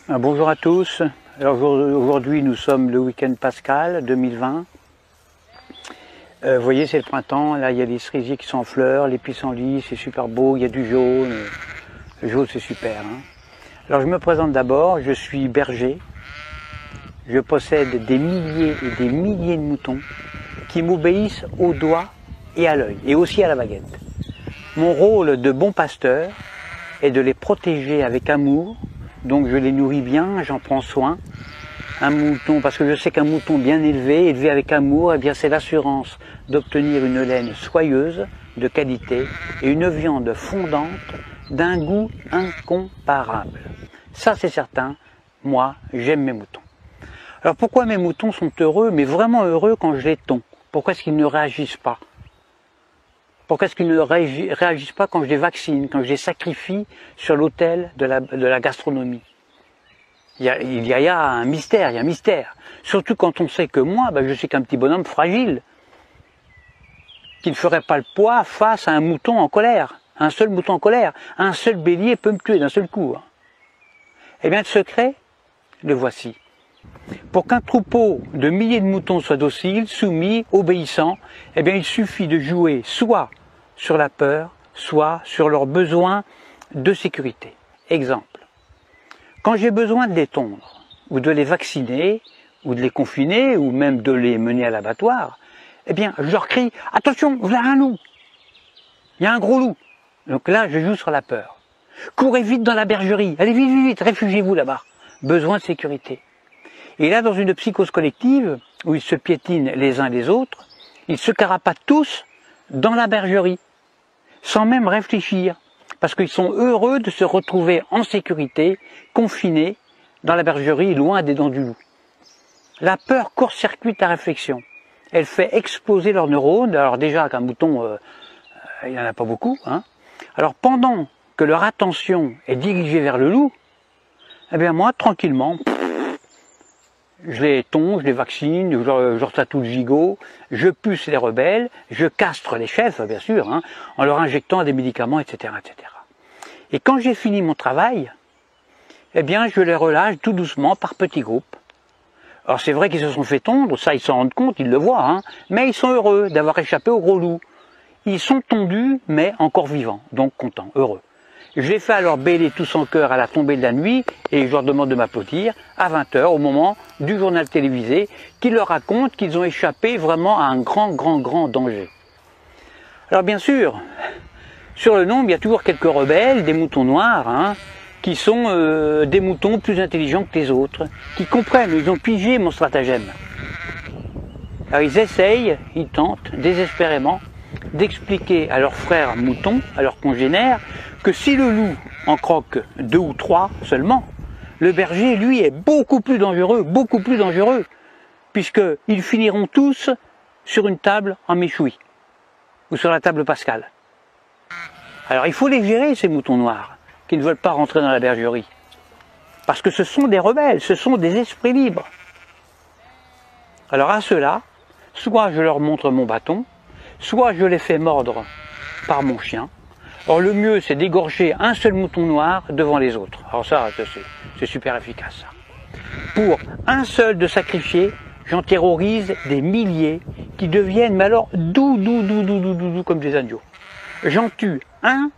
Bonjour à tous. Alors aujourd'hui nous sommes le week-end pascal 2020. Vous voyez, c'est le printemps, là il y a les cerisiers qui sont en fleurs, les pissenlits, c'est super beau, il y a du jaune. Le jaune c'est super. Alors je me présente d'abord, je suis berger. Je possède des milliers et des milliers de moutons qui m'obéissent au doigt et à l'œil, et aussi à la baguette. Mon rôle de bon pasteur est de les protéger avec amour, donc je les nourris bien, j'en prends soin. Un mouton, parce que je sais qu'un mouton bien élevé, élevé avec amour, eh bien c'est l'assurance d'obtenir une laine soyeuse, de qualité, et une viande fondante d'un goût incomparable. Ça c'est certain, moi j'aime mes moutons. Alors pourquoi mes moutons sont heureux, mais vraiment heureux quand je les tonds? Pourquoi est-ce qu'ils ne réagissent pas? Pourquoi est-ce qu'ils ne réagissent pas quand je les vaccine, quand je les sacrifie sur l'autel de la gastronomie? Il y a un mystère, il y a un mystère. Surtout quand on sait que moi, je suis qu'un petit bonhomme fragile, qui ne ferait pas le poids face à un mouton en colère, un seul mouton en colère. Un seul bélier peut me tuer d'un seul coup. Eh bien, le secret, le voici. Pour qu'un troupeau de milliers de moutons soit docile, soumis, obéissant, eh bien, il suffit de jouer soit sur la peur, soit sur leurs besoins de sécurité. Exemple. Quand j'ai besoin de les tondre, ou de les vacciner, ou de les confiner, ou même de les mener à l'abattoir, eh bien, je leur crie « Attention, voilà un loup ! Il y a un gros loup !» Donc là, je joue sur la peur. « Courez vite dans la bergerie, allez vite, vite, vite, réfugiez-vous là-bas !» Besoin de sécurité. Et là, dans une psychose collective, où ils se piétinent les uns les autres, ils se carapatent tous dans la bergerie, sans même réfléchir. Parce qu'ils sont heureux de se retrouver en sécurité, confinés dans la bergerie, loin des dents du loup. La peur court-circuite la réflexion. Elle fait exploser leurs neurones. Alors déjà qu'un mouton, il n'y en a pas beaucoup. Alors pendant que leur attention est dirigée vers le loup, eh bien moi, tranquillement, je les tonds, je les vaccine, je leur tatoue le gigot, je puce les rebelles, je castre les chefs, bien sûr, en leur injectant des médicaments, etc., etc. Et quand j'ai fini mon travail, eh bien, je les relâche tout doucement par petits groupes. Alors c'est vrai qu'ils se sont fait tondre, ça ils s'en rendent compte, ils le voient, mais ils sont heureux d'avoir échappé au gros loup. Ils sont tondus, mais encore vivants, donc contents, heureux. Je les fais alors bêler tous en chœur à la tombée de la nuit, et je leur demande de m'applaudir à 20 h au moment du journal télévisé, qui leur raconte qu'ils ont échappé vraiment à un grand danger. Alors bien sûr, sur le nombre, il y a toujours quelques rebelles, des moutons noirs, qui sont des moutons plus intelligents que les autres, qui comprennent, ils ont pigé mon stratagème. Alors ils essayent, ils tentent désespérément d'expliquer à leurs frères moutons, à leurs congénères, que si le loup en croque 2 ou 3 seulement, le berger, lui, est beaucoup plus dangereux, puisqu'ils finiront tous sur une table en méchoui, ou sur la table pascale. Alors il faut les gérer, ces moutons noirs, qui ne veulent pas rentrer dans la bergerie. Parce que ce sont des rebelles, ce sont des esprits libres. Alors à ceux-là, soit je leur montre mon bâton, soit je les fais mordre par mon chien. Or le mieux, c'est d'égorger un seul mouton noir devant les autres. Alors ça, c'est super efficace. Ça. Pour un seul de sacrifier, j'en terrorise des milliers qui deviennent, mais alors, doux, comme des agneaux. J'en tue un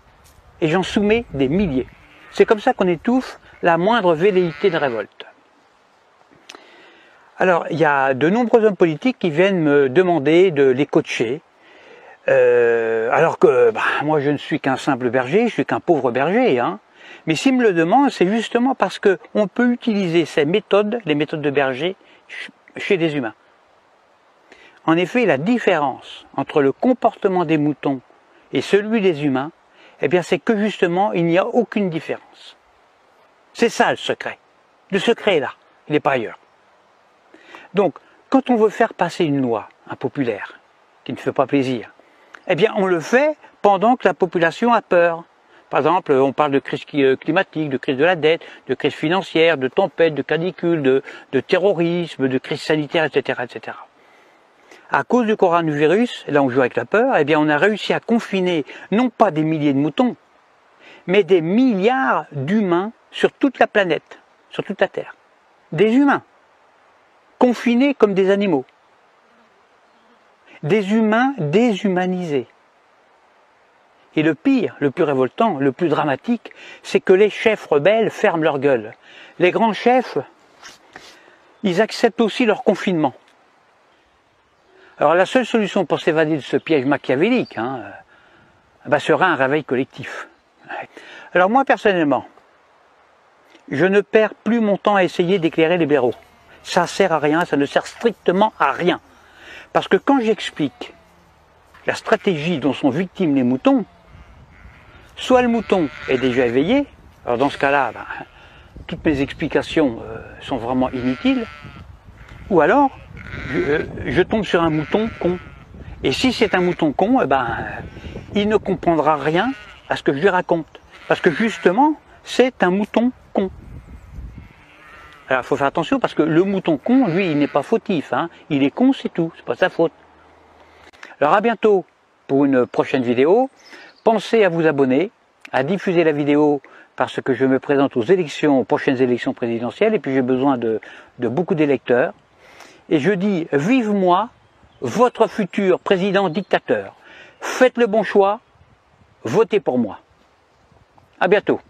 et j'en soumets des milliers. C'est comme ça qu'on étouffe la moindre velléité de révolte. Alors, il y a de nombreux hommes politiques qui viennent me demander de les coacher, alors que moi je ne suis qu'un simple berger, je suis qu'un pauvre berger. Mais s'ils me le demandent, c'est justement parce qu'on peut utiliser ces méthodes, les méthodes de berger, chez des humains. En effet, la différence entre le comportement des moutons et celui des humains, eh bien c'est que justement, il n'y a aucune différence. C'est ça le secret. Le secret est là, il n'est pas ailleurs. Donc, quand on veut faire passer une loi impopulaire, qui ne fait pas plaisir, eh bien on le fait pendant que la population a peur. Par exemple, on parle de crise climatique, de crise de la dette, de crise financière, de tempête, de canicule, de terrorisme, de crise sanitaire, etc., etc. À cause du coronavirus, là on joue avec la peur, eh bien on a réussi à confiner non pas des milliers de moutons, mais des milliards d'humains sur toute la planète, sur toute la Terre. Des humains, confinés comme des animaux. Des humains déshumanisés. Et le pire, le plus révoltant, le plus dramatique, c'est que les chefs rebelles ferment leur gueule. Les grands chefs, ils acceptent aussi leur confinement. Alors la seule solution pour s'évader de ce piège machiavélique sera un réveil collectif. Alors moi personnellement, je ne perds plus mon temps à essayer d'éclairer les blaireaux. Ça sert à rien, ça ne sert strictement à rien. Parce que quand j'explique la stratégie dont sont victimes les moutons, soit le mouton est déjà éveillé, alors dans ce cas-là, toutes mes explications sont vraiment inutiles, ou alors je tombe sur un mouton con. Et si c'est un mouton con, il ne comprendra rien à ce que je lui raconte. Parce que justement, c'est un mouton con. Alors il faut faire attention parce que le mouton con, lui, il n'est pas fautif. Il est con, c'est tout, c'est pas sa faute. Alors à bientôt pour une prochaine vidéo. Pensez à vous abonner, à diffuser la vidéo parce que je me présente aux prochaines élections présidentielles et puis j'ai besoin de beaucoup d'électeurs. Et je dis, vive moi, votre futur président dictateur. Faites le bon choix, votez pour moi. À bientôt.